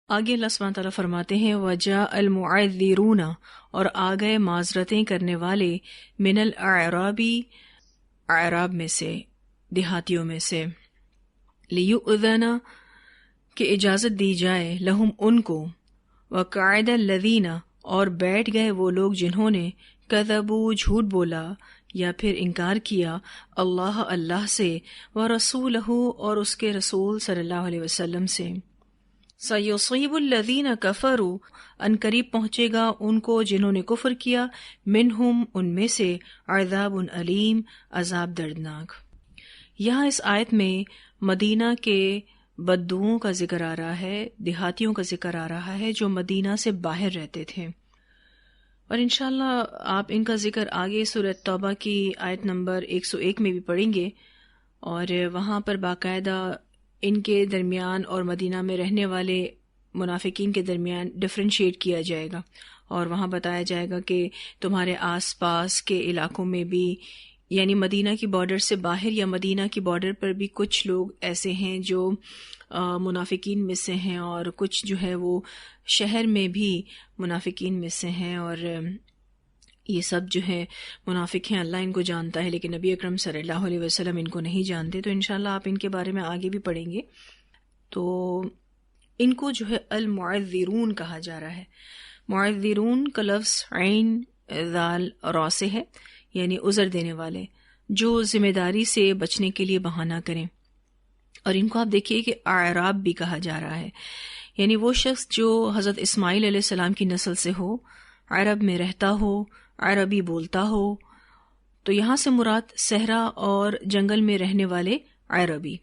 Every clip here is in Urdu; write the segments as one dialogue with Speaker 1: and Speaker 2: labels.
Speaker 1: آگے اللہ سبحانہ تعالیٰ فرماتے ہیں وَجَاءَ الْمُعَذِّرُونَ اور آ گئے معذرتیں کرنے والے من الاعرابی اعراب میں سے، دیہاتیوں میں سے، لِيُؤْذَنَ کہ اجازت دی جائے لہم ان کو، وَقَعِدَ الَّذِينَ اور بیٹھ گئے وہ لوگ جنہوں نے کذبوا جھوٹ بولا یا پھر انکار کیا اللہ سے، وَرَسُولَهُ اور اس کے رسول صلی اللہ علیہ وسلم سے۔ سَيُصِيبُ الَّذِينَ كَفَرُوا ان قریب پہنچے گا ان کو جنہوں نے کفر کیا، منہم ان میں سے، عذاب علیم عذاب دردناک۔ یہاں اس آیت میں مدینہ کے بددوؤں کا ذکر آ رہا ہے، دیہاتیوں کا ذکر آ رہا ہے جو مدینہ سے باہر رہتے تھے، اور انشاءاللہ آپ ان کا ذکر آگے سورہ توبہ کی آیت نمبر 101 میں بھی پڑھیں گے، اور وہاں پر باقاعدہ ان کے درمیان اور مدینہ میں رہنے والے منافقین کے درمیان ڈفرینشیٹ کیا جائے گا، اور وہاں بتایا جائے گا کہ تمہارے آس پاس کے علاقوں میں بھی، یعنی مدینہ کی بارڈر سے باہر یا مدینہ کی بارڈر پر بھی کچھ لوگ ایسے ہیں جو منافقین میں سے ہیں، اور کچھ جو ہے وہ شہر میں بھی منافقین میں سے ہیں، اور یہ سب جو ہے منافق ہیں، اللہ ان کو جانتا ہے لیکن نبی اکرم صلی اللہ علیہ وسلم ان کو نہیں جانتے، تو انشاءاللہ آپ ان کے بارے میں آگے بھی پڑھیں گے۔ تو ان کو جو ہے المعذرون کہا جا رہا ہے۔ معذرون کا لفظ عین ذال را سے ہے، یعنی عذر دینے والے، جو ذمہ داری سے بچنے کے لیے بہانہ کریں، اور ان کو آپ دیکھیے کہ اعراب بھی کہا جا رہا ہے، یعنی وہ شخص جو حضرت اسماعیل علیہ السلام کی نسل سے ہو، عرب میں رہتا ہو، عربی بولتا ہو، تو یہاں سے مراد صحرا اور جنگل میں رہنے والے عربی۔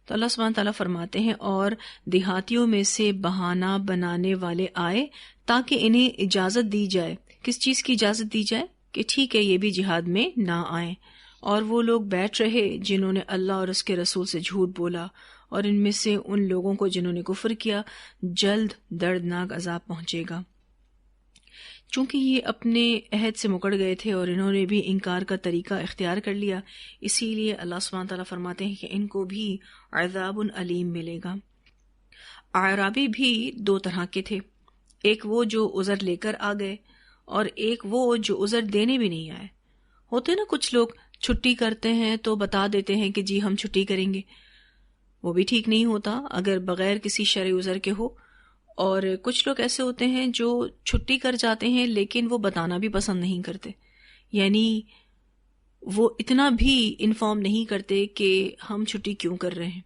Speaker 1: تو اللہ سبحانہ تعالیٰ فرماتے ہیں اور دیہاتیوں میں سے بہانہ بنانے والے آئے تاکہ انہیں اجازت دی جائے۔ کس چیز کی اجازت دی جائے؟ کہ ٹھیک ہے یہ بھی جہاد میں نہ آئیں، اور وہ لوگ بیٹھ رہے جنہوں نے اللہ اور اس کے رسول سے جھوٹ بولا، اور ان میں سے ان لوگوں کو جنہوں نے کفر کیا جلد دردناک عذاب پہنچے گا۔ چونکہ یہ اپنے عہد سے مکر گئے تھے اور انہوں نے بھی انکار کا طریقہ اختیار کر لیا، اسی لیے اللہ سبحانہ تعالیٰ فرماتے ہیں کہ ان کو بھی عذاب علیم ملے گا۔ اعرابی بھی دو طرح کے تھے، ایک وہ جو عذر لے کر آ گئے، اور ایک وہ جو عذر دینے بھی نہیں آئے۔ ہوتے نا کچھ لوگ چھٹی کرتے ہیں تو بتا دیتے ہیں کہ جی ہم چھٹی کریں گے، وہ بھی ٹھیک نہیں ہوتا اگر بغیر کسی شرعی عذر کے ہو، اور کچھ لوگ ایسے ہوتے ہیں جو چھٹی کر جاتے ہیں لیکن وہ بتانا بھی پسند نہیں کرتے، یعنی وہ اتنا بھی انفارم نہیں کرتے کہ ہم چھٹی کیوں کر رہے ہیں۔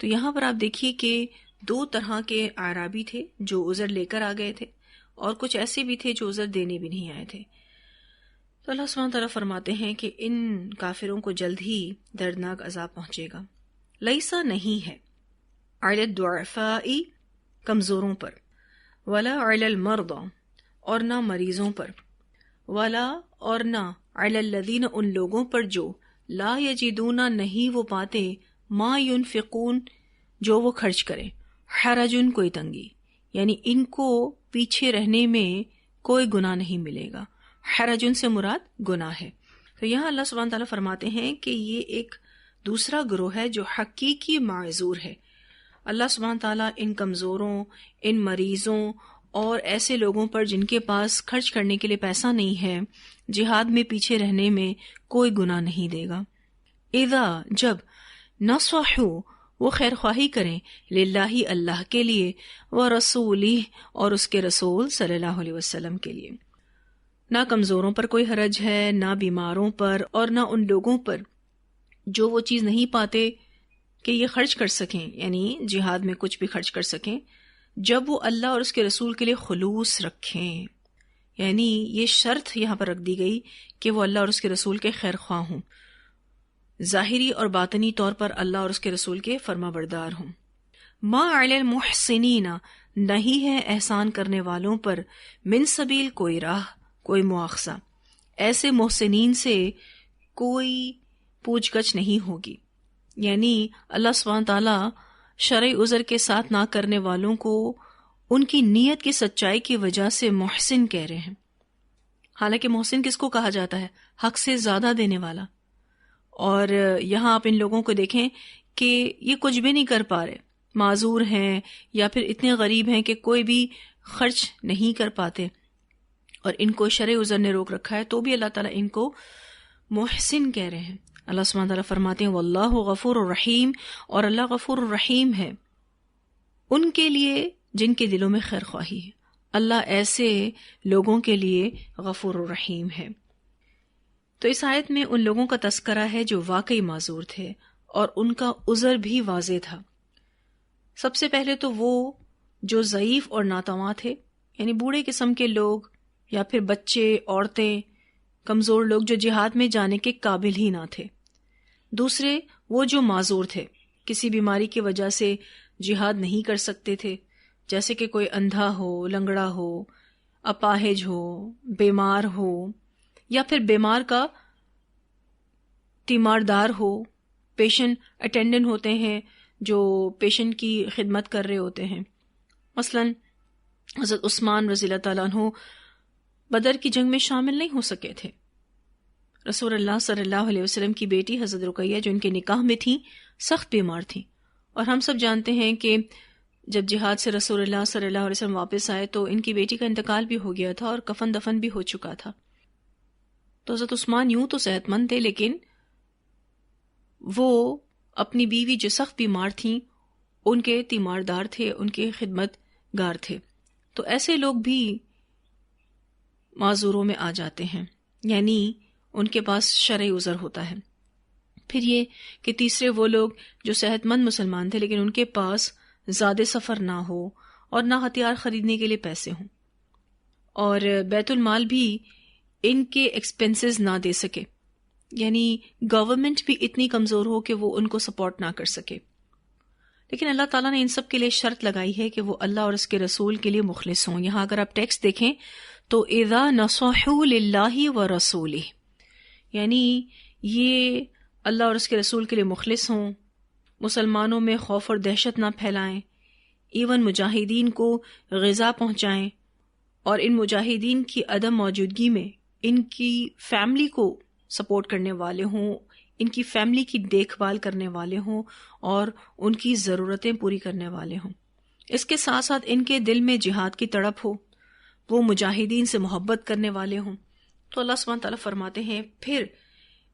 Speaker 1: تو یہاں پر آپ دیکھیے کہ دو طرح کے اعرابی تھے جو عذر لے کر آ گئے تھے، اور کچھ ایسے بھی تھے جو عذر دینے بھی نہیں آئے تھے۔ تو اللہ سبحانہ تعالیٰ فرماتے ہیں کہ ان کافروں کو جلد ہی دردناک عذاب پہنچے گا۔ لیسا نہیں ہے علی الضعفاء کمزوروں پر، ولا علی المرضى اور نہ مریضوں پر، ولا اور نہ علی الذین ان لوگوں پر جو لا یجدون نہیں وہ پاتے ما ينفقون جو وہ خرچ کریں، حرج کوئی تنگی، یعنی ان کو پیچھے رہنے میں کوئی گناہ نہیں ملے گا۔ حرج سے مراد گناہ ہے۔ تو یہاں اللہ سبحانہ تعالیٰ فرماتے ہیں کہ یہ ایک دوسرا گروہ ہے جو حقیقی معذور ہے۔ اللہ سبحانہ تعالیٰ ان کمزوروں، ان مریضوں اور ایسے لوگوں پر جن کے پاس خرچ کرنے کے لیے پیسہ نہیں ہے، جہاد میں پیچھے رہنے میں کوئی گناہ نہیں دے گا۔ اذا جب نصحوا وہ خیر خواہی کریں للہ اللہ کے لیے، ورسولہ اور اس کے رسول صلی اللہ علیہ وسلم کے لیے۔ نہ کمزوروں پر کوئی حرج ہے، نہ بیماروں پر، اور نہ ان لوگوں پر جو وہ چیز نہیں پاتے کہ یہ خرچ کر سکیں، یعنی جہاد میں کچھ بھی خرچ کر سکیں، جب وہ اللہ اور اس کے رسول کے لیے خلوص رکھیں، یعنی یہ شرط یہاں پر رکھ دی گئی کہ وہ اللہ اور اس کے رسول کے خیر خواہ ہوں، ظاہری اور باطنی طور پر اللہ اور اس کے رسول کے فرما بردار ہوں۔ ما علی المحسنین نہیں ہے احسان کرنے والوں پر من سبیل کوئی راہ، کوئی مواخذہ، ایسے محسنین سے کوئی پوچھ گچھ نہیں ہوگی، یعنی اللہ سبحانہ تعالیٰ شرعی عذر کے ساتھ نہ کرنے والوں کو ان کی نیت کی سچائی کی وجہ سے محسن کہہ رہے ہیں۔ حالانکہ محسن کس کو کہا جاتا ہے؟ حق سے زیادہ دینے والا۔ اور یہاں آپ ان لوگوں کو دیکھیں کہ یہ کچھ بھی نہیں کر پا رہے، معذور ہیں یا پھر اتنے غریب ہیں کہ کوئی بھی خرچ نہیں کر پاتے اور ان کو شرع عذر نے روک رکھا ہے، تو بھی اللہ تعالیٰ ان کو محسن کہہ رہے ہیں۔ اللہ سبحانہ تعالیٰ فرماتے ہیں واللہ غفور الرحیم، اور اللہ غفور الرحیم ہے ان کے لیے جن کے دلوں میں خیر خواہی ہے۔ اللہ ایسے لوگوں کے لیے غفور الرحیم ہے۔ تو اس آیت میں ان لوگوں کا تذکرہ ہے جو واقعی معذور تھے اور ان کا عذر بھی واضح تھا۔ سب سے پہلے تو وہ جو ضعیف اور ناتواں تھے، یعنی بوڑھے قسم کے لوگ یا پھر بچے، عورتیں، کمزور لوگ جو جہاد میں جانے کے قابل ہی نہ تھے۔ دوسرے وہ جو معذور تھے، کسی بیماری کی وجہ سے جہاد نہیں کر سکتے تھے، جیسے کہ کوئی اندھا ہو، لنگڑا ہو، اپاہج ہو، بیمار ہو، یا پھر بیمار کا تیماردار ہو، پیشنٹ اٹینڈنٹ ہوتے ہیں جو پیشنٹ کی خدمت کر رہے ہوتے ہیں۔ مثلا حضرت عثمان رضی اللہ تعالیٰ عنہ بدر کی جنگ میں شامل نہیں ہو سکے تھے۔ رسول اللہ صلی اللہ علیہ وسلم کی بیٹی حضرت رقیہ جو ان کے نکاح میں تھیں، سخت بیمار تھیں، اور ہم سب جانتے ہیں کہ جب جہاد سے رسول اللہ صلی اللہ علیہ وسلم واپس آئے تو ان کی بیٹی کا انتقال بھی ہو گیا تھا اور کفن دفن بھی ہو چکا تھا۔ تو حضرت عثمان یوں تو صحت مند تھے، لیکن وہ اپنی بیوی جو سخت بیمار تھیں ان کے تیماردار تھے، ان کے خدمت گار تھے۔ تو ایسے لوگ بھی معذوروں میں آ جاتے ہیں، یعنی ان کے پاس شرعی عذر ہوتا ہے۔ پھر یہ کہ تیسرے وہ لوگ جو صحت مند مسلمان تھے لیکن ان کے پاس زیادہ سفر نہ ہو اور نہ ہتھیار خریدنے کے لیے پیسے ہوں، اور بیت المال بھی ان کے ایکسپنسز نہ دے سکے، یعنی گورنمنٹ بھی اتنی کمزور ہو کہ وہ ان کو سپورٹ نہ کر سکے۔ لیکن اللہ تعالیٰ نے ان سب کے لیے شرط لگائی ہے کہ وہ اللہ اور اس کے رسول کے لیے مخلص ہوں۔ یہاں اگر آپ ٹیکسٹ دیکھیں تو اذا نصحوا للہ ورسولہ، یعنی یہ اللہ اور اس کے رسول کے لیے مخلص ہوں، مسلمانوں میں خوف اور دہشت نہ پھیلائیں، ایون مجاہدین کو غذا پہنچائیں، اور ان مجاہدین کی عدم موجودگی میں ان کی فیملی کو سپورٹ کرنے والے ہوں، ان کی فیملی کی دیکھ بھال کرنے والے ہوں اور ان کی ضرورتیں پوری کرنے والے ہوں۔ اس کے ساتھ ساتھ ان کے دل میں جہاد کی تڑپ ہو، وہ مجاہدین سے محبت کرنے والے ہوں۔ تو اللہ سبحانہ تعالیٰ فرماتے ہیں پھر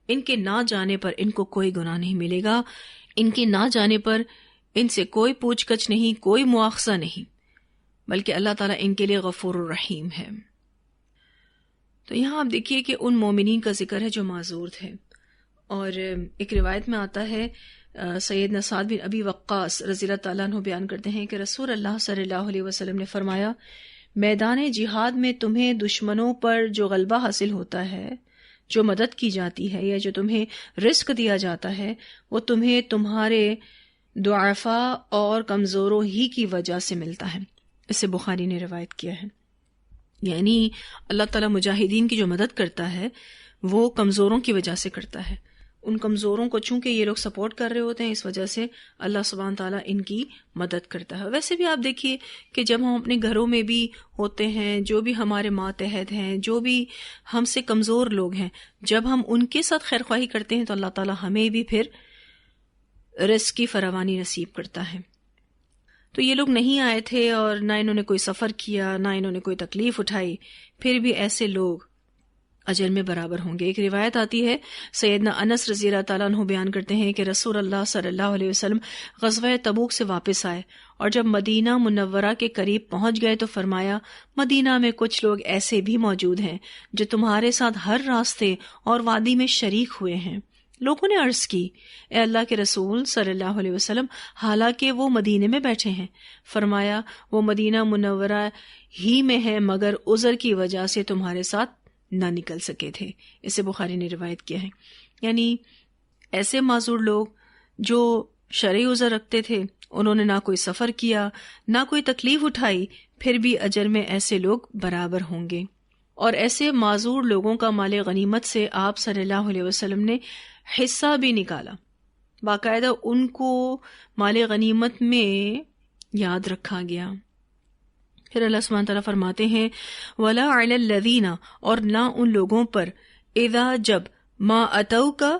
Speaker 1: ان کے نہ جانے پر ان کو کوئی گناہ نہیں ملے گا، ان کے نہ جانے پر ان سے کوئی پوچھ گچھ نہیں، کوئی مواخذہ نہیں، بلکہ اللہ تعالیٰ ان کے لیے غفور الرحیم ہے۔ تو یہاں آپ دیکھیے کہ ان مومنین کا ذکر ہے جو معذور تھے، اور ایک روایت میں آتا ہے سیدنا سعد بن ابی وقاص رضی اللہ تعالیٰ عنہ بیان کرتے ہیں کہ رسول اللہ صلی اللہ علیہ وسلم نے فرمایا، میدان جہاد میں تمہیں دشمنوں پر جو غلبہ حاصل ہوتا ہے، جو مدد کی جاتی ہے یا جو تمہیں رزق دیا جاتا ہے، وہ تمہیں تمہارے ضعفاء اور کمزوروں ہی کی وجہ سے ملتا ہے۔ اسے بخاری نے روایت کیا ہے۔ یعنی اللہ تعالیٰ مجاہدین کی جو مدد کرتا ہے وہ کمزوروں کی وجہ سے کرتا ہے۔ ان کمزوروں کو چونکہ یہ لوگ سپورٹ کر رہے ہوتے ہیں، اس وجہ سے اللہ سبحانہ تعالیٰ ان کی مدد کرتا ہے۔ ویسے بھی آپ دیکھیے کہ جب ہم اپنے گھروں میں بھی ہوتے ہیں، جو بھی ہمارے ماتحت ہیں، جو بھی ہم سے کمزور لوگ ہیں، جب ہم ان کے ساتھ خیر خواہی کرتے ہیں تو اللہ تعالیٰ ہمیں بھی پھر رزق کی فراوانی نصیب کرتا ہے۔ تو یہ لوگ نہیں آئے تھے اور نہ انہوں نے کوئی سفر کیا، نہ انہوں نے کوئی تکلیف اٹھائی، پھر بھی ایسے لوگ اجر میں برابر ہوں گے۔ ایک روایت آتی ہے، سیدنا انس رضی اللہ تعالیٰ عنہ بیان کرتے ہیں کہ رسول اللہ صلی اللہ علیہ وسلم غزوہ تبوک سے واپس آئے اور جب مدینہ منورہ کے قریب پہنچ گئے تو فرمایا، مدینہ میں کچھ لوگ ایسے بھی موجود ہیں جو تمہارے ساتھ ہر راستے اور وادی میں شریک ہوئے ہیں۔ لوگوں نے عرض کی، اے اللہ کے رسول صلی اللہ علیہ وسلم، حالانکہ وہ مدینے میں بیٹھے ہیں۔ فرمایا، وہ مدینہ منورہ ہی میں ہے مگر عذر کی وجہ سے تمہارے ساتھ نہ نکل سکے تھے۔ اسے بخاری نے روایت کیا ہے۔ یعنی ایسے معذور لوگ جو شرعی عذر رکھتے تھے، انہوں نے نہ کوئی سفر کیا، نہ کوئی تکلیف اٹھائی، پھر بھی اجر میں ایسے لوگ برابر ہوں گے۔ اور ایسے معذور لوگوں کا مال غنیمت سے آپ صلی اللہ علیہ وسلم نے حصہ بھی نکالا، باقاعدہ ان کو مال غنیمت میں یاد رکھا گیا۔ پھر اللہ سبحانہ تعالیٰ فرماتے ہیں، وَلَا عَلَى الَّذِينَ، اور نہ ان لوگوں پر، اذا جب ما اتوکا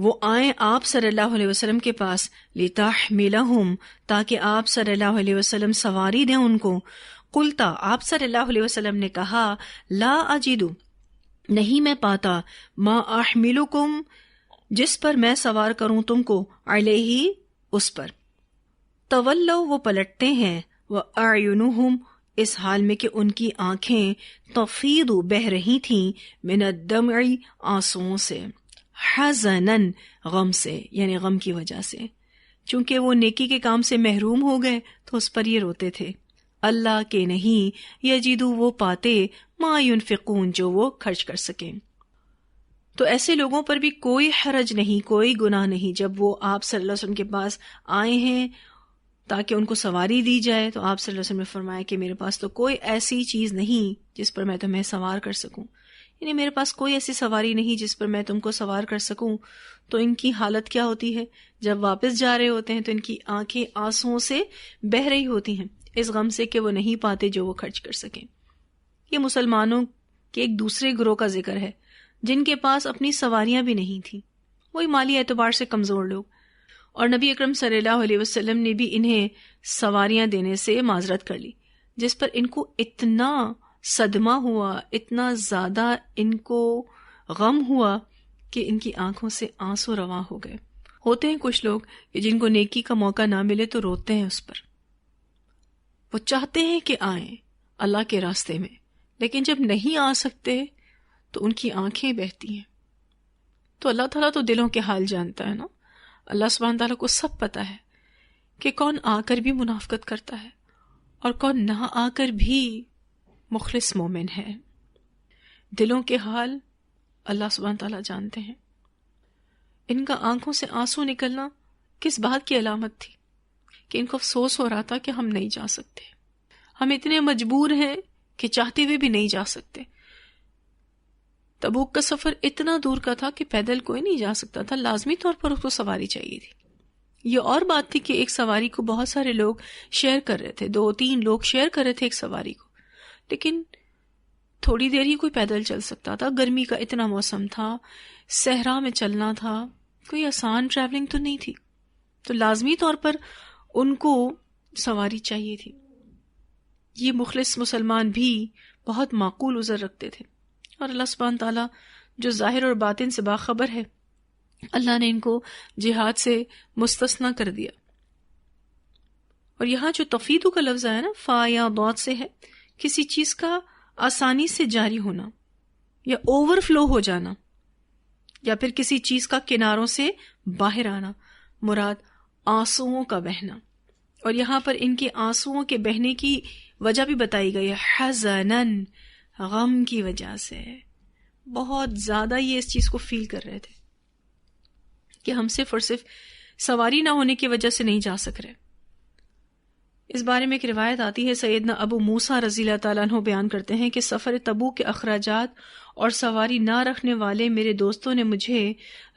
Speaker 1: وہ آئیں آپ صلی اللہ علیہ وسلم کے پاس، لِتَحْمِلَهُمْ، تاکہ آپ صلی اللہ علیہ وسلم سواری دیں ان کو. قلتا، آپ صلی اللہ علیہ وسلم نے کہا، لا اجد، نہیں میں پاتا، ما احملکم، جس پر میں سوار کروں تم کو، علیہ، اس پر. تولوا، وہ پلٹتے ہیں، وَأَعْيُنُهُمْ، اس حال میں کہ ان کی آنکھیں، تفیض، بہہ رہی تھیں، من الدمع، آنسوؤں سے، حزناً، غم سے، یعنی غم کی وجہ سے. چونکہ وہ نیکی کے کام سے محروم ہو گئے تو اس پر یہ روتے تھے. اللہ کے نہیں، یجدو، وہ پاتے، ما ينفقون، جو وہ خرچ کر سکیں. تو ایسے لوگوں پر بھی کوئی حرج نہیں، کوئی گناہ نہیں. جب وہ آپ صلی اللہ علیہ وسلم کے پاس آئے ہیں تاکہ ان کو سواری دی جائے، تو آپ صلی اللہ علیہ وسلم نے فرمایا کہ میرے پاس تو کوئی ایسی چیز نہیں جس پر میں تمہیں سوار کر سکوں، یعنی میرے پاس کوئی ایسی سواری نہیں جس پر میں تم کو سوار کر سکوں. تو ان کی حالت کیا ہوتی ہے؟ جب واپس جا رہے ہوتے ہیں تو ان کی آنکھیں آنسوؤں سے بہہ رہی ہوتی ہیں، اس غم سے کہ وہ نہیں پاتے جو وہ خرچ کر سکیں. یہ مسلمانوں کے ایک دوسرے گروہ کا ذکر ہے جن کے پاس اپنی سواریاں بھی نہیں تھیں، وہی مالی اعتبار سے کمزور لوگ. اور نبی اکرم صلی اللہ علیہ وسلم نے بھی انہیں سواریاں دینے سے معذرت کر لی، جس پر ان کو اتنا صدمہ ہوا، اتنا زیادہ ان کو غم ہوا کہ ان کی آنکھوں سے آنسو رواں ہو گئے. ہوتے ہیں کچھ لوگ کہ جن کو نیکی کا موقع نہ ملے تو روتے ہیں اس پر، وہ چاہتے ہیں کہ آئیں اللہ کے راستے میں، لیکن جب نہیں آ سکتے تو ان کی آنکھیں بہتی ہیں. تو اللہ تعالیٰ تو دلوں کے حال جانتا ہے نا. اللہ سبحانہ تعالیٰ کو سب پتا ہے کہ کون آ کر بھی منافقت کرتا ہے اور کون نہ آ کر بھی مخلص مومن ہے. دلوں کے حال اللہ سبحانہ تعالیٰ جانتے ہیں. ان کا آنکھوں سے آنسو نکلنا کس بات کی علامت تھی؟ کہ ان کو افسوس ہو رہا تھا کہ ہم نہیں جا سکتے، ہم اتنے مجبور ہیں کہ چاہتے ہوئے بھی نہیں جا سکتے. تبوک کا سفر اتنا دور کا تھا کہ پیدل کوئی نہیں جا سکتا تھا، لازمی طور پر اس کو سواری چاہیے تھی. یہ اور بات تھی کہ ایک سواری کو بہت سارے لوگ شیئر کر رہے تھے، 2-3 لوگ شیئر کر رہے تھے ایک سواری کو، لیکن تھوڑی دیر ہی کوئی پیدل چل سکتا تھا. گرمی کا اتنا موسم تھا، صحرا میں چلنا تھا، کوئی آسان ٹریولنگ تو نہیں تھی، تو لازمی طور پر ان کو سواری چاہیے تھی. یہ مخلص مسلمان بھی بہت معقول عذر رکھتے تھے، اور اللہ سبحانہ تعالیٰ جو ظاہر اور باطن سے باخبر ہے، اللہ نے ان کو جہاد سے مستثنا کر دیا. اور یہاں جو تفیدو کا لفظ ہے نا، فا یا ضاد سے ہے، کسی چیز کا آسانی سے جاری ہونا یا اوور فلو ہو جانا، یا پھر کسی چیز کا کناروں سے باہر آنا، مراد آنسوؤں کا بہنا. اور یہاں پر ان کے آنسوؤں کے بہنے کی وجہ بھی بتائی گئی ہے، حزناً، غم کی وجہ سے. بہت زیادہ یہ اس چیز کو فیل کر رہے تھے کہ ہم صرف اور صرف سواری نہ ہونے کی وجہ سے نہیں جا سک رہے. اس بارے میں ایک روایت آتی ہے، سیدنا ابو موسیٰ رضی اللہ تعالیٰ عنہ بیان کرتے ہیں کہ سفر تبوک کے اخراجات اور سواری نہ رکھنے والے میرے دوستوں نے مجھے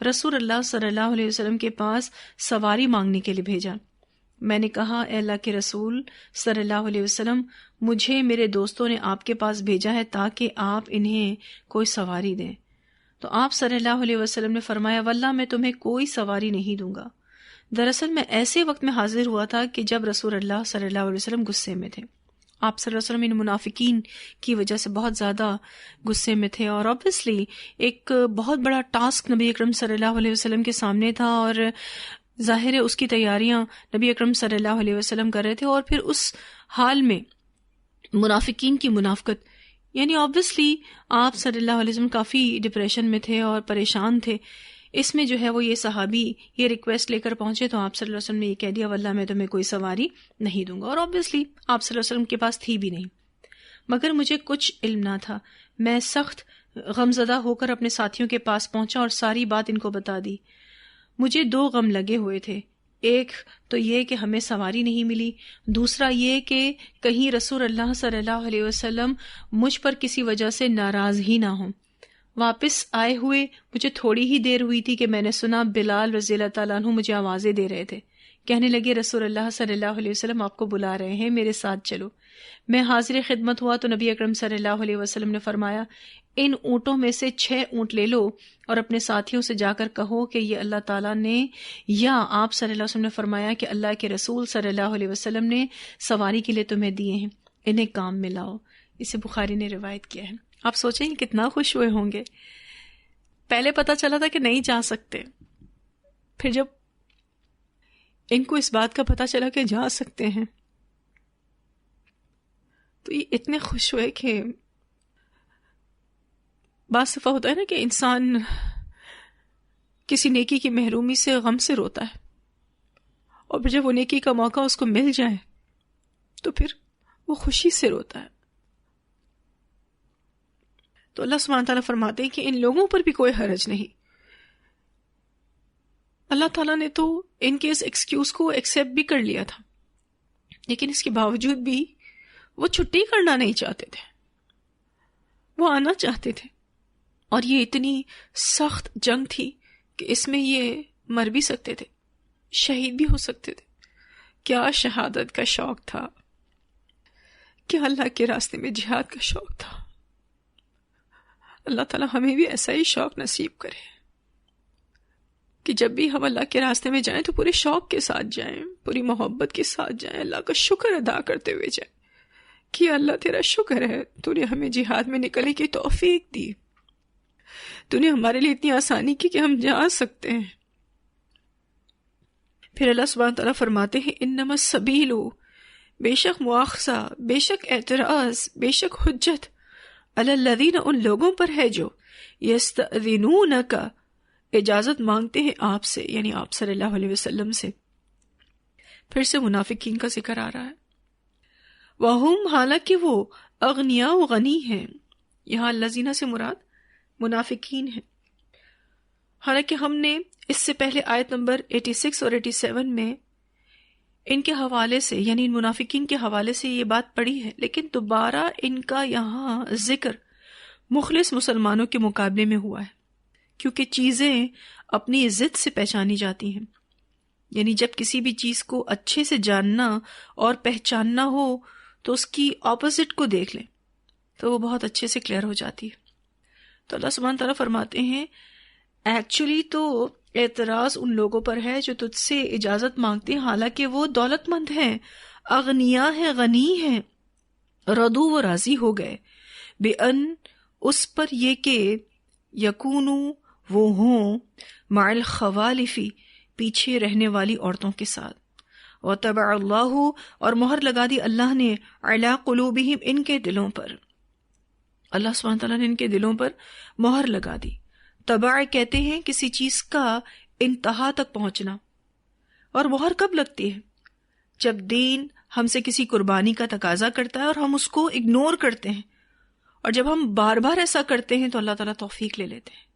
Speaker 1: رسول اللہ صلی اللہ علیہ وسلم کے پاس سواری مانگنے کے لیے بھیجا. میں نے کہا، اے اللہ کے رسول صلی اللہ علیہ وسلم، مجھے میرے دوستوں نے آپ کے پاس بھیجا ہے تاکہ آپ انہیں کوئی سواری دیں. تو آپ صلی اللہ علیہ وسلم نے فرمایا، واللہ میں تمہیں کوئی سواری نہیں دوں گا. دراصل میں ایسے وقت میں حاضر ہوا تھا کہ جب رسول اللہ صلی اللہ علیہ وسلم غصے میں تھے. آپ صلی اللہ علیہ وسلم ان منافقین کی وجہ سے بہت زیادہ غصے میں تھے، اور obviously ایک بہت بڑا ٹاسک نبی اکرم صلی اللہ علیہ وسلم کے سامنے تھا، اور ظاہر ہے اس کی تیاریاں نبی اکرم صلی اللہ علیہ وسلم کر رہے تھے. اور پھر اس حال میں منافقین کی منافقت، یعنی obviously آپ صلی اللہ علیہ وسلم کافی ڈپریشن میں تھے اور پریشان تھے. اس میں جو ہے وہ یہ صحابی یہ ریکویسٹ لے کر پہنچے تو آپ صلی اللہ علیہ وسلم نے یہ کہہ دیا، واللہ میں تمہیں کوئی سواری نہیں دوں گا. اور obviously آپ صلی اللہ علیہ وسلم کے پاس تھی بھی نہیں، مگر مجھے کچھ علم نہ تھا. میں سخت غمزدہ ہو کر اپنے ساتھیوں کے پاس پہنچا اور ساری بات ان کو بتا دی. مجھے 2 غم لگے ہوئے تھے، ایک تو یہ کہ ہمیں سواری نہیں ملی، دوسرا یہ کہ کہیں رسول اللہ صلی اللہ علیہ وسلم مجھ پر کسی وجہ سے ناراض ہی نہ ہوں. واپس آئے ہوئے مجھے تھوڑی ہی دیر ہوئی تھی کہ میں نے سنا بلال رضی اللہ تعالیٰ عنہ مجھے آوازیں دے رہے تھے، کہنے لگے رسول اللہ صلی اللہ علیہ وسلم آپ کو بلا رہے ہیں، میرے ساتھ چلو. میں حاضر خدمت ہوا تو نبی اکرم صلی اللہ علیہ وسلم نے فرمایا ان اونٹوں میں سے 6 اونٹ لے لو اور اپنے ساتھیوں سے جا کر کہو کہ یہ اللہ تعالیٰ نے یا آپ صلی اللہ علیہ وسلم نے فرمایا کہ اللہ کے رسول صلی اللہ علیہ وسلم نے سواری کے لیے تمہیں دیے ہیں، انہیں کام میں لاؤ۔ اسے بخاری نے روایت کیا ہے۔ آپ سوچیں یہ کتنا خوش ہوئے ہوں گے۔ پہلے پتا چلا تھا کہ نہیں جا سکتے، پھر جب ان کو اس بات کا پتا چلا کہ جا سکتے ہیں تو یہ اتنے خوش ہوئے کہ بعض دفعہ ہوتا ہے نا کہ انسان کسی نیکی کی محرومی سے غم سے روتا ہے، اور پھر جب وہ نیکی کا موقع اس کو مل جائے تو پھر وہ خوشی سے روتا ہے۔ تو اللہ سبحانہ تعالیٰ فرماتے ہیں کہ ان لوگوں پر بھی کوئی حرج نہیں۔ اللہ تعالیٰ نے تو ان کے اس ایکسکیوز کو ایکسیپٹ بھی کر لیا تھا، لیکن اس کے باوجود بھی وہ چھٹی کرنا نہیں چاہتے تھے، وہ آنا چاہتے تھے، اور یہ اتنی سخت جنگ تھی کہ اس میں یہ مر بھی سکتے تھے، شہید بھی ہو سکتے تھے۔ کیا شہادت کا شوق تھا، کیا اللہ کے راستے میں جہاد کا شوق تھا۔ اللہ تعالیٰ ہمیں بھی ایسا ہی شوق نصیب کرے کہ جب بھی ہم اللہ کے راستے میں جائیں تو پورے شوق کے ساتھ جائیں، پوری محبت کے ساتھ جائیں، اللہ کا شکر ادا کرتے ہوئے جائیں کہ اللہ تیرا شکر ہے تو نے ہمیں جہاد میں نکلنے کی توفیق دی، تو نے ہمارے لیے اتنی آسانی کی کہ ہم جا سکتے ہیں۔ پھر اللہ سبحانہ تعالیٰ فرماتے ہیں انما السبیل، بے شک مواخذہ، بے شک اعتراض، بے شک حجت، علی الذین ان لوگوں پر ہے جو یستأذنونک اجازت مانگتے ہیں آپ سے، یعنی آپ صلی اللہ علیہ وسلم سے۔ پھر سے منافقین کا ذکر آ رہا ہے۔ وَهُمْ، حالانکہ وہ اغنیاء و غنی ہیں، یہاں الذین سے مراد منافقین ہیں۔ حالانکہ ہم نے اس سے پہلے آیت نمبر 86 اور 87 میں ان کے حوالے سے، یعنی ان منافقین کے حوالے سے یہ بات پڑھی ہے، لیکن دوبارہ ان کا یہاں ذکر مخلص مسلمانوں کے مقابلے میں ہوا ہے، کیونکہ چیزیں اپنی ضد سے پہچانی جاتی ہیں۔ یعنی جب کسی بھی چیز کو اچھے سے جاننا اور پہچاننا ہو تو اس کی اپوزٹ کو دیکھ لیں تو وہ بہت اچھے سے کلیئر ہو جاتی ہے۔ تو اللہ سبحانہ تعالیٰ فرماتے ہیں ایکچولی تو اعتراض ان لوگوں پر ہے جو تجھ سے اجازت مانگتے ہیں حالانکہ وہ دولت مند ہیں، اغنیاء ہیں، غنی ہیں، ردو وہ راضی ہو گئے، بے ان اس پر یہ کہ یکونو وہ ہوں، مع الخوالفی پیچھے رہنے والی عورتوں کے ساتھ، وطبع اللہ اور مہر لگا دی اللہ نے، علی قلوبہم ان کے دلوں پر، اللہ سبحانہ تعالیٰ نے ان کے دلوں پر مہر لگا دی۔ طبع کہتے ہیں کسی چیز کا انتہا تک پہنچنا، اور مہر کب لگتی ہے؟ جب دین ہم سے کسی قربانی کا تقاضا کرتا ہے اور ہم اس کو اگنور کرتے ہیں، اور جب ہم بار بار ایسا کرتے ہیں تو اللہ تعالیٰ توفیق لے لیتے ہیں۔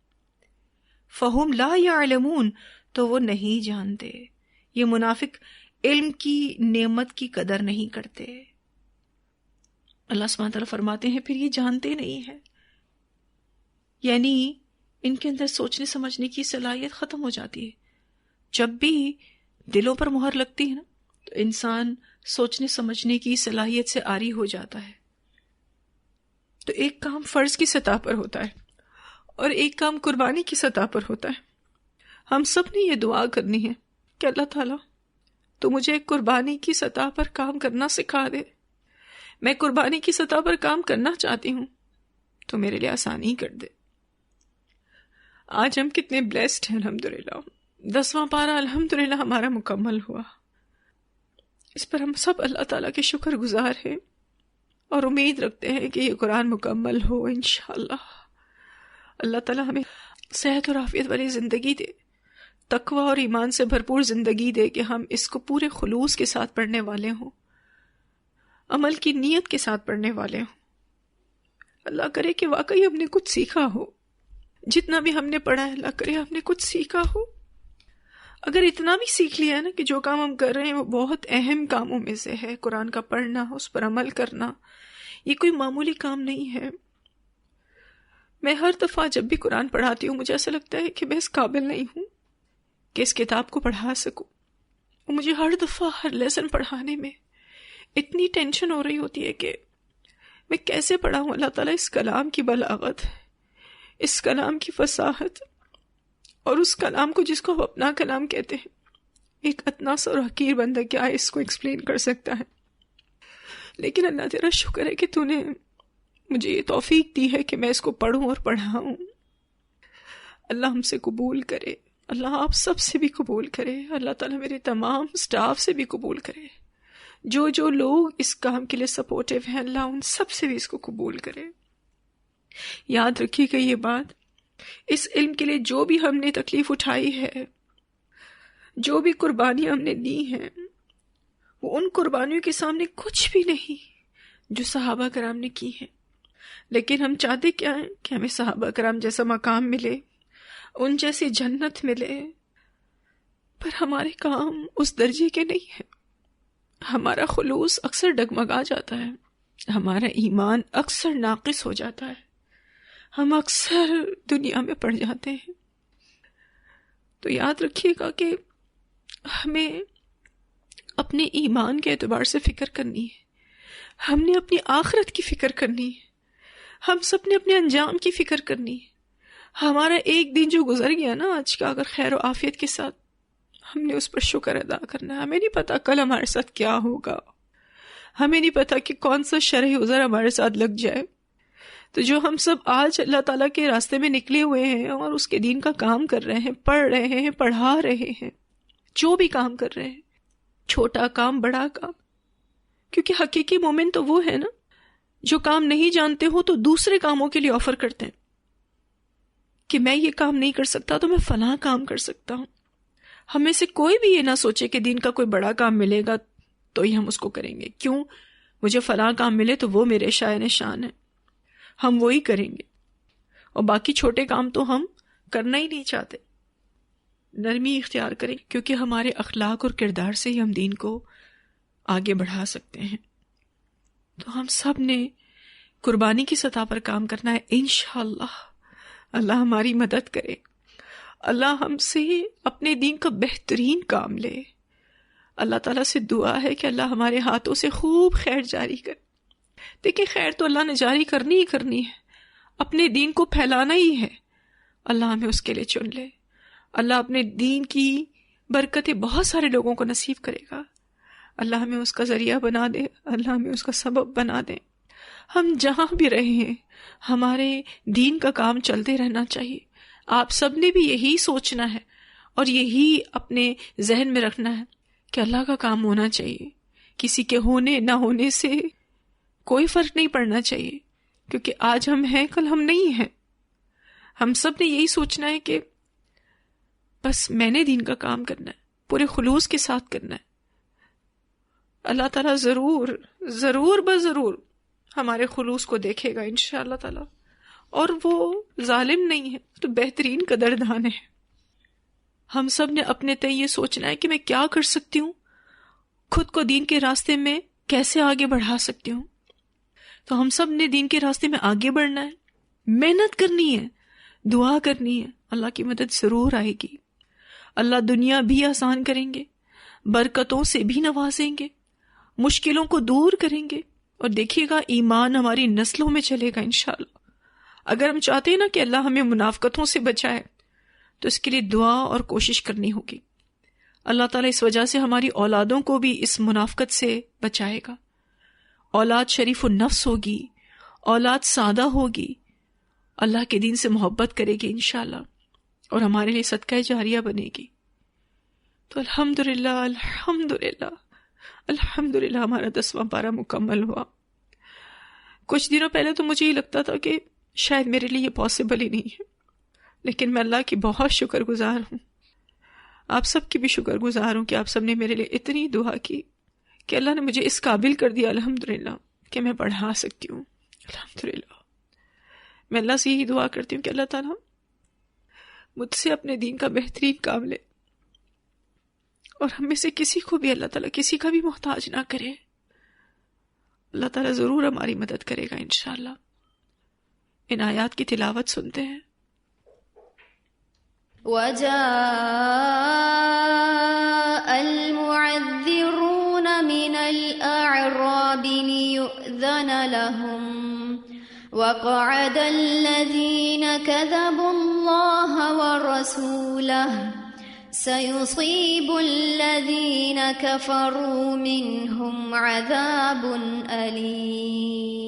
Speaker 1: فہم لا یعلمون، تو وہ نہیں جانتے۔ یہ منافق علم کی نعمت کی قدر نہیں کرتے۔ اللہ سبحانہ تعالیٰ فرماتے ہیں پھر یہ جانتے نہیں ہیں، یعنی ان کے اندر سوچنے سمجھنے کی صلاحیت ختم ہو جاتی ہے۔ جب بھی دلوں پر مہر لگتی ہے نا تو انسان سوچنے سمجھنے کی صلاحیت سے عاری ہو جاتا ہے۔ تو ایک کام فرض کی سطح پر ہوتا ہے اور ایک کام قربانی کی سطح پر ہوتا ہے۔ ہم سب نے یہ دعا کرنی ہے کہ اللہ تعالیٰ تو مجھے قربانی کی سطح پر کام کرنا سکھا دے، میں قربانی کی سطح پر کام کرنا چاہتی ہوں تو میرے لیے آسانی کر دے۔ آج ہم کتنے بلیسڈ ہیں، الحمدللہ 10واں پارہ الحمدللہ ہمارا مکمل ہوا۔ اس پر ہم سب اللہ تعالیٰ کے شکر گزار ہیں اور امید رکھتے ہیں کہ یہ قرآن مکمل ہو انشاءاللہ۔ اللہ تعالیٰ ہمیں صحت اور عافیت والی زندگی دے، تقوی اور ایمان سے بھرپور زندگی دے کہ ہم اس کو پورے خلوص کے ساتھ پڑھنے والے ہوں، عمل کی نیت کے ساتھ پڑھنے والے ہوں۔ اللہ کرے کہ واقعی ہم نے کچھ سیکھا ہو، جتنا بھی ہم نے پڑھا ہے اللہ کرے ہم نے کچھ سیکھا ہو۔ اگر اتنا بھی سیکھ لیا ہے نا کہ جو کام ہم کر رہے ہیں وہ بہت اہم کاموں میں سے ہے، قرآن کا پڑھنا، اس پر عمل کرنا، یہ کوئی معمولی کام نہیں ہے۔ میں ہر دفعہ جب بھی قرآن پڑھاتی ہوں مجھے ایسا لگتا ہے کہ میں اس قابل نہیں ہوں کہ اس کتاب کو پڑھا سکوں، اور مجھے ہر دفعہ ہر لیسن پڑھانے میں
Speaker 2: اتنی ٹینشن ہو رہی ہوتی ہے کہ میں کیسے پڑھاؤں اللہ تعالیٰ اس کلام کی بلاغت، اس کلام کی فصاحت، اور اس کلام کو جس کو ہم اپنا کلام کہتے ہیں. ایک اتنا سا اور حقیر بندہ کیا اس کو ایکسپلین کر سکتا ہے؟ لیکن اللہ تیرا شکر ہے کہ تو نے مجھے یہ توفیق دی ہے کہ میں اس کو پڑھوں اور پڑھاؤں. اللہ ہم سے قبول کرے، اللہ آپ سب سے بھی قبول کرے، اللہ تعالیٰ میرے تمام سٹاف سے بھی قبول کرے، جو لوگ اس کام کے لیے سپورٹیو ہیں اللہ ان سب سے بھی اس کو قبول کرے. یاد رکھیے گا یہ بات، اس علم کے لیے جو بھی ہم نے تکلیف اٹھائی ہے، جو بھی قربانیاں ہم نے دی ہیں، وہ ان قربانیوں کے سامنے کچھ بھی نہیں جو صحابہ کرام نے کی ہیں. لیکن ہم چاہتے کیا ہیں کہ ہمیں صحابہ کرام جیسا مقام ملے، ان جیسی جنت ملے، پر ہمارے کام اس درجے کے نہیں ہیں. ہمارا خلوص اکثر ڈگمگا جاتا ہے، ہمارا ایمان اکثر ناقص ہو جاتا ہے، ہم اکثر دنیا میں پڑ جاتے ہیں. تو یاد رکھیے گا کہ ہمیں اپنے ایمان کے اعتبار سے فکر کرنی ہے، ہم نے اپنی آخرت کی فکر کرنی ہے، ہم سب نے اپنے انجام کی فکر کرنی ہے. ہمارا ایک دن جو گزر گیا نا آج کا، اگر خیر و عافیت کے ساتھ، ہم نے اس پر شکر ادا کرنا ہے. ہمیں نہیں پتا کل ہمارے ساتھ کیا ہوگا، ہمیں نہیں پتا کہ کون سا شرح عذر ہمارے ساتھ لگ جائے. تو جو ہم سب آج اللہ تعالیٰ کے راستے میں نکلے ہوئے ہیں اور اس کے دین کا کام کر رہے ہیں، پڑھ رہے ہیں، پڑھا رہے ہیں، جو بھی کام کر رہے ہیں، چھوٹا کام بڑا کام، کیونکہ حقیقی مومن تو وہ ہے نا جو کام نہیں جانتے ہو تو دوسرے کاموں کے لیے آفر کرتے ہیں کہ میں یہ کام نہیں کر سکتا تو میں فلاں کام کر سکتا ہوں. ہمیں سے کوئی بھی یہ نہ سوچے کہ دین کا کوئی بڑا کام ملے گا تو ہی ہم اس کو کریں گے. کیوں؟ مجھے فلاں کام ملے تو وہ میرے شائن شان ہے، ہم وہی کریں گے، اور باقی چھوٹے کام تو ہم کرنا ہی نہیں چاہتے. نرمی اختیار کریں، کیونکہ ہمارے اخلاق اور کردار سے ہی ہم دین کو آگے بڑھا سکتے ہیں. تو ہم سب نے قربانی کی سطح پر کام کرنا ہے. انشاءاللہ اللہ ہماری مدد کرے، اللہ ہم سے اپنے دین کا بہترین کام لے. اللہ تعالیٰ سے دعا ہے کہ اللہ ہمارے ہاتھوں سے خوب خیر جاری کر. دیکھیں خیر تو اللہ نے جاری کرنی ہی کرنی ہے، اپنے دین کو پھیلانا ہی ہے. اللہ ہمیں اس کے لیے چن لے. اللہ اپنے دین کی برکتیں بہت سارے لوگوں کو نصیب کرے گا. اللہ ہمیں اس کا ذریعہ بنا دے، اللہ ہمیں اس کا سبب بنا دے. ہم جہاں بھی رہے ہیں ہمارے دین کا کام چلتے رہنا چاہیے. آپ سب نے بھی یہی سوچنا ہے اور یہی اپنے ذہن میں رکھنا ہے کہ اللہ کا کام ہونا چاہیے. کسی کے ہونے نہ ہونے سے کوئی فرق نہیں پڑنا چاہیے، کیونکہ آج ہم ہیں کل ہم نہیں ہیں. ہم سب نے یہی سوچنا ہے کہ بس میں نے دین کا کام کرنا ہے، پورے خلوص کے ساتھ کرنا ہے. اللہ تعالیٰ ضرور ضرور بضرور ہمارے خلوص کو دیکھے گا انشاءاللہ تعالیٰ، اور وہ ظالم نہیں ہے تو بہترین قدردان ہے. ہم سب نے اپنے تئیں یہ سوچنا ہے کہ میں کیا کر سکتی ہوں، خود کو دین کے راستے میں کیسے آگے بڑھا سکتی ہوں. تو ہم سب نے دین کے راستے میں آگے بڑھنا ہے، محنت کرنی ہے، دعا کرنی ہے. اللہ کی مدد ضرور آئے گی. اللہ دنیا بھی آسان کریں گے، برکتوں سے بھی نوازیں گے، مشکلوں کو دور کریں گے. اور دیکھیے گا ایمان ہماری نسلوں میں چلے گا انشاءاللہ. اگر ہم چاہتے ہیں نا کہ اللہ ہمیں منافقتوں سے بچائے تو اس کے لیے دعا اور کوشش کرنی ہوگی. اللہ تعالیٰ اس وجہ سے ہماری اولادوں کو بھی اس منافقت سے بچائے گا. اولاد شریف النفس ہوگی، اولاد سادہ ہوگی، اللہ کے دین سے محبت کرے گی انشاءاللہ، اور ہمارے لیے صدقہ جاریہ بنے گی. تو الحمدللہ الحمدللہ الحمدللہ ہمارا 10واں پارہ مکمل ہوا. کچھ دنوں پہلے تو مجھے یہ لگتا تھا کہ شاید میرے لیے یہ پاسبل ہی نہیں ہے، لیکن میں اللہ کی بہت شکر گزار ہوں، آپ سب کی بھی شکر گزار ہوں کہ آپ سب نے میرے لیے اتنی دعا کی کہ اللہ نے مجھے اس قابل کر دیا الحمدللہ کہ میں پڑھا سکتی ہوں. الحمدللہ میں اللہ سے یہی دعا کرتی ہوں کہ اللہ تعالیٰ مجھ سے اپنے دین کا بہترین کام لے، اور ہم میں سے کسی کو بھی اللہ تعالیٰ کسی کا بھی محتاج نہ کرے. اللہ تعالیٰ ضرور ہماری مدد کرے گا انشاءاللہ. ان آیات کی تلاوت سنتے ہیں.
Speaker 3: وَجَاءَ الْمُعَذِّرُونَ مِنَ الْأَعْرَابِ الأعراب ليؤذن لهم وقعد الذين كذبوا الله ورسوله سيصيب الذين كفروا منهم عذاب أليم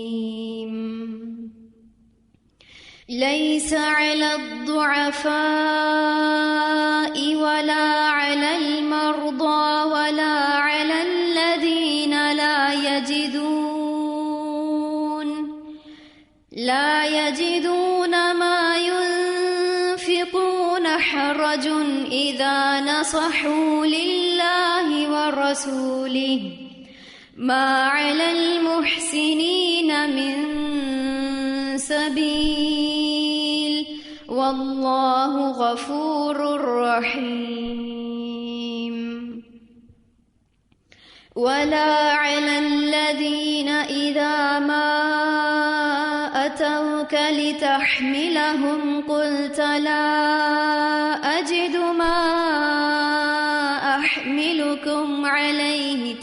Speaker 3: ليس على الضعفاء ولا على المرضى ولا على الذين لا يجدون ما ينفقون حرج إذا نصحوا لله ورسوله ما على المحسنين من سبيل والله غفور رحيم ولا على الذين إذا ما أتوك لتحملهم قلت لا أجد ما أحملكم عليه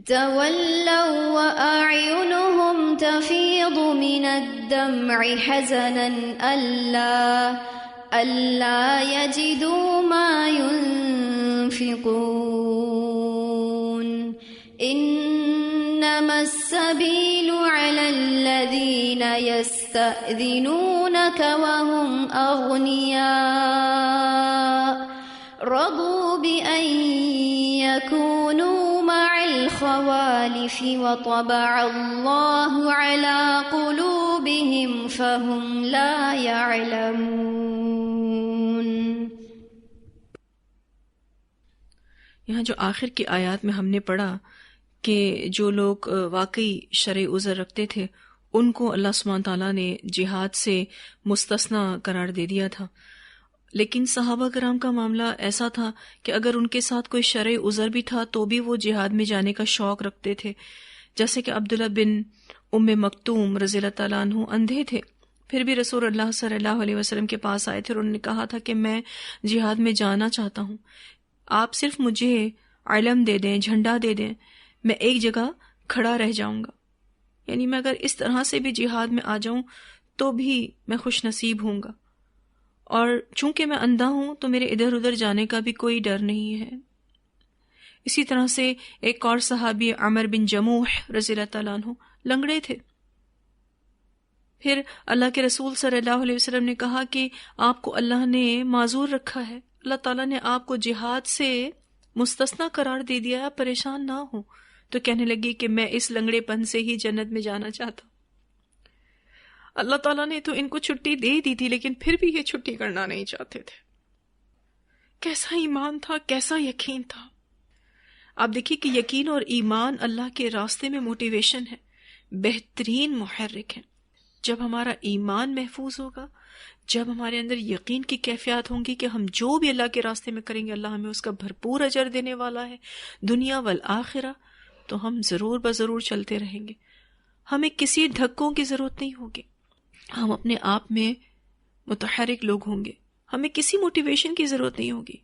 Speaker 3: تولوا وأعينهم تفيض من الدمع حزنا ألا يجدوا ما ينفقون إنما السبيل على الذين يستأذنونك وهم أغنياء رضوا بأن يكونوا مع الخوالف وطبع الله على قلوبهم فهم لا يعلمون.
Speaker 1: یہاں جو آخر کی آیات میں ہم نے پڑھا کہ جو لوگ واقعی شرعی عذر رکھتے تھے ان کو اللہ سبحانہ تعالیٰ نے جہاد سے مستثنا قرار دے دیا تھا، لیکن صحابہ کرام کا معاملہ ایسا تھا کہ اگر ان کے ساتھ کوئی شرعی عذر بھی تھا تو بھی وہ جہاد میں جانے کا شوق رکھتے تھے. جیسے کہ عبداللہ بن ام مکتوم رضی اللہ تعالیٰ عنہ اندھے تھے، پھر بھی رسول اللہ صلی اللہ علیہ وسلم کے پاس آئے تھے اور انہوں نے کہا تھا کہ میں جہاد میں جانا چاہتا ہوں، آپ صرف مجھے علم دے دیں، جھنڈا دے دیں، میں ایک جگہ کھڑا رہ جاؤں گا. یعنی میں اگر اس طرح سے بھی جہاد میں آ جاؤں تو بھی میں خوش نصیب ہوں گا، اور چونکہ میں اندھا ہوں تو میرے ادھر ادھر جانے کا بھی کوئی ڈر نہیں ہے. اسی طرح سے ایک اور صحابی عمر بن جموح رضی اللہ تعالیٰ عنہ لنگڑے تھے. پھر اللہ کے رسول صلی اللہ علیہ وسلم نے کہا کہ آپ کو اللہ نے معذور رکھا ہے، اللہ تعالیٰ نے آپ کو جہاد سے مستثنا قرار دے دیا ہے، پریشان نہ ہو. تو کہنے لگی کہ میں اس لنگڑے پن سے ہی جنت میں جانا چاہتا ہوں. اللہ تعالیٰ نے تو ان کو چھٹی دے دی تھی لیکن پھر بھی یہ چھٹی کرنا نہیں چاہتے تھے. کیسا ایمان تھا، کیسا یقین تھا. آپ دیکھیے کہ یقین اور ایمان اللہ کے راستے میں موٹیویشن ہے، بہترین محرک ہے. جب ہمارا ایمان محفوظ ہوگا، جب ہمارے اندر یقین کی کیفیات ہوں گی کہ ہم جو بھی اللہ کے راستے میں کریں گے اللہ ہمیں اس کا بھرپور اجر دینے والا ہے دنیا والآخرہ، تو ہم ضرور بضرور چلتے رہیں گے. ہمیں کسی دھکوں کی ضرورت نہیں ہوگی، ہم اپنے آپ میں متحرک لوگ ہوں گے، ہمیں کسی موٹیویشن کی ضرورت نہیں ہوگی.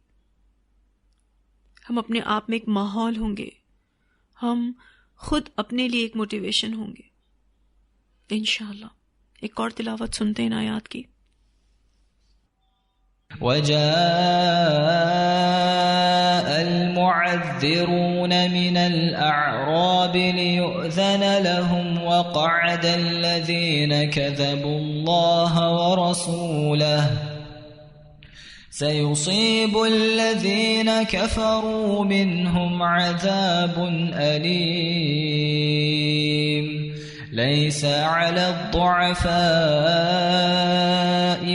Speaker 1: ہم اپنے آپ میں ایک ماحول ہوں گے، ہم خود اپنے لیے ایک موٹیویشن ہوں گے انشاءاللہ. ایک اور تلاوت سنتے ہیں آیات کی.
Speaker 4: وجاء المعذرون من الأعراب ليؤذن لهم وقعد الذين كذبوا الله ورسوله سيصيب الذين كفروا منهم عذاب أليم ليس على الضعفاء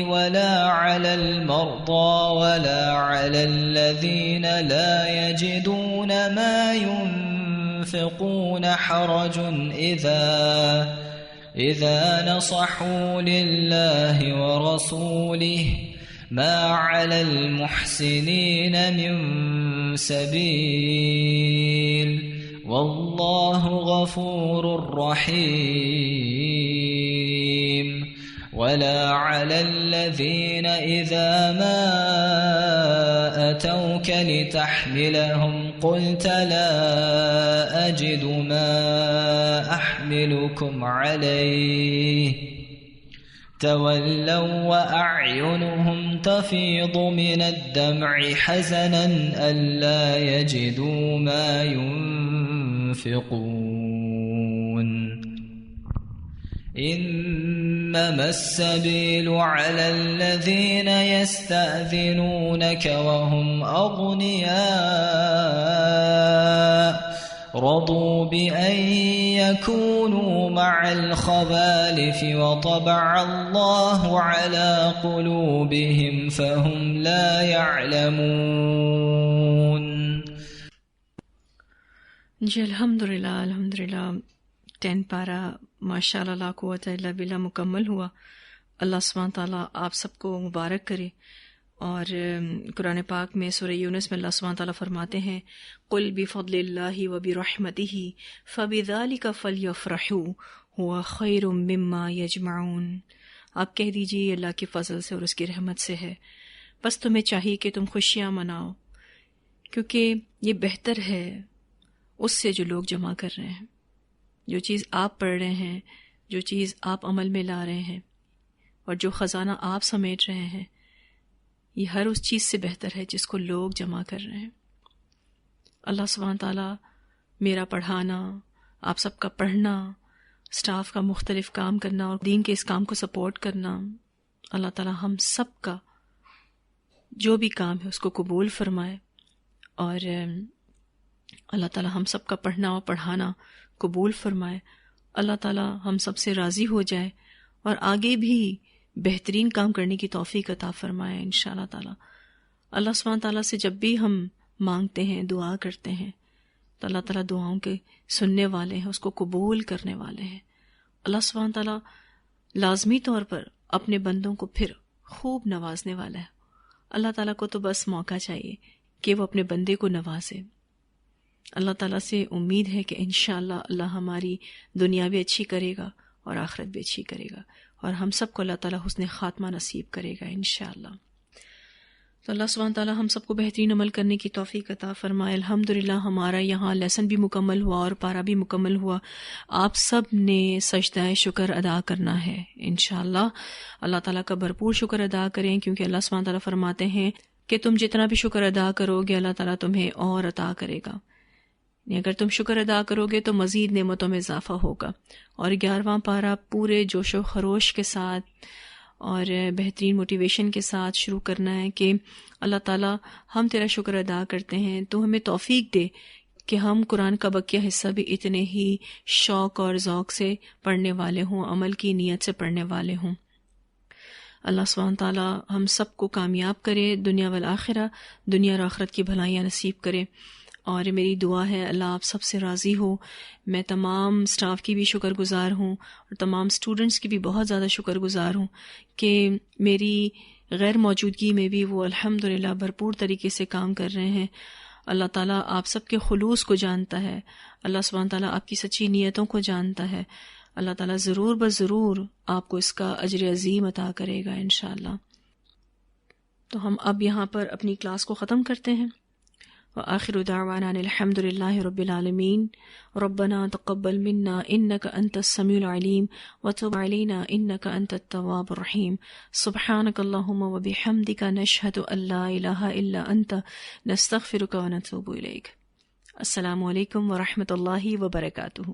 Speaker 4: ولا على المرضى ولا على الذين لا يجدون ما ينفقون حرج إذا نصحوا لله ورسوله ما على المحسنين من سبيل والله غفور رحيم ولا على الذين إذا ما أتوك لتحملهم قلت لا أجد ما أحملكم عليه تولوا وأعينهم تفيض من الدمع حزنا ألا يجدوا ما ينفقون إنما السبيل على الذين يستأذنونك وهم أغنياء رضوا بأن يكونوا مع الخوالف وطبع الله على قلوبهم فهم لا يعلمون.
Speaker 1: جی الحمدللہ 10 پارہ ماشاءاللہ لا قوت الا باللہ مکمل ہوا. اللہ سبحانہ تعالیٰ آپ سب کو مبارک کرے. اور قرآن پاک میں سورہ یونس میں اللہ سبحانہ تعالیٰ فرماتے ہیں قل بفضل اللہ وبرحمتہ فبذلک فلیفرحوا هو خیر مما یجمعون. آپ کہہ دیجیے اللہ کے فضل سے اور اس کی رحمت سے ہے، بس تمہیں چاہیے کہ تم خوشیاں مناؤ، کیونکہ یہ بہتر ہے اس سے جو لوگ جمع کر رہے ہیں. جو چیز آپ پڑھ رہے ہیں، جو چیز آپ عمل میں لا رہے ہیں، اور جو خزانہ آپ سمیٹ رہے ہیں، یہ ہر اس چیز سے بہتر ہے جس کو لوگ جمع کر رہے ہیں. اللہ سبحانہ تعالیٰ میرا پڑھانا، آپ سب کا پڑھنا، سٹاف کا مختلف کام کرنا اور دین کے اس کام کو سپورٹ کرنا، اللہ تعالیٰ ہم سب کا جو بھی کام ہے اس کو قبول فرمائے، اور اللہ تعالیٰ ہم سب کا پڑھنا اور پڑھانا قبول فرمائے. اللہ تعالیٰ ہم سب سے راضی ہو جائے اور آگے بھی بہترین کام کرنے کی توفیق عطا فرمائے انشاءاللہ تعالیٰ. اللہ سبحانہ تعالیٰ سے جب بھی ہم مانگتے ہیں، دعا کرتے ہیں، تو اللہ تعالیٰ دعاؤں کے سننے والے ہیں، اس کو قبول کرنے والے ہیں. اللہ سبحانہ تعالیٰ لازمی طور پر اپنے بندوں کو پھر خوب نوازنے والا ہے. اللہ تعالیٰ کو تو بس موقع چاہیے کہ وہ اپنے بندے کو نوازے. اللہ تعالیٰ سے امید ہے کہ انشاءاللہ اللہ ہماری دنیا بھی اچھی کرے گا اور آخرت بھی اچھی کرے گا، اور ہم سب کو اللہ تعالیٰ حسن خاتمہ نصیب کرے گا انشاءاللہ. تو اللہ سبحانہ تعالیٰ ہم سب کو بہترین عمل کرنے کی توفیق عطا فرمائے. الحمدللہ ہمارا یہاں لیسن بھی مکمل ہوا اور پارہ بھی مکمل ہوا. آپ سب نے سجدہ شکر ادا کرنا ہے انشاءاللہ. اللہ تعالیٰ کا بھرپور شکر ادا کریں، کیونکہ اللہ سبحانہ تعالیٰ فرماتے ہیں کہ تم جتنا بھی شکر ادا کرو گے اللہ تعالیٰ تمہیں اور عطا کرے گا. اگر تم شکر ادا کرو گے تو مزید نعمتوں میں اضافہ ہوگا. اور 11واں پارہ پورے جوش و خروش کے ساتھ اور بہترین موٹیویشن کے ساتھ شروع کرنا ہے کہ اللہ تعالیٰ ہم تیرا شکر ادا کرتے ہیں، تو ہمیں توفیق دے کہ ہم قرآن کا بقیہ حصہ بھی اتنے ہی شوق اور ذوق سے پڑھنے والے ہوں، عمل کی نیت سے پڑھنے والے ہوں. اللہ سبحانہ تعالیٰ ہم سب کو کامیاب کرے دنیا والآخرہ، دنیا اور آخرت کی بھلائیاں نصیب کرے. اور میری دعا ہے اللہ آپ سب سے راضی ہو. میں تمام سٹاف کی بھی شکر گزار ہوں اور تمام سٹوڈنٹس کی بھی بہت زیادہ شکر گزار ہوں کہ میری غیر موجودگی میں بھی وہ الحمدللہ بھرپور طریقے سے کام کر رہے ہیں. اللہ تعالیٰ آپ سب کے خلوص کو جانتا ہے، اللہ سبحانہ تعالیٰ آپ کی سچی نیتوں کو جانتا ہے. اللہ تعالیٰ ضرور بضرور آپ کو اس کا اجر عظیم عطا کرے گا انشاءاللہ. تو ہم اب یہاں پر اپنی کلاس کو ختم کرتے ہیں. وآخر دعوانا الحمد للہ رب العالمین. ربنا تقبل منا انک انت السمیع العلیم وتب علینا انک انت التواب الرحیم. سبحانک اللہم وبحمدک نشہد ان لا الہ الا انت نستغفرک ونتوب الیک. السلام علیکم ورحمۃ اللہ وبرکاتہ.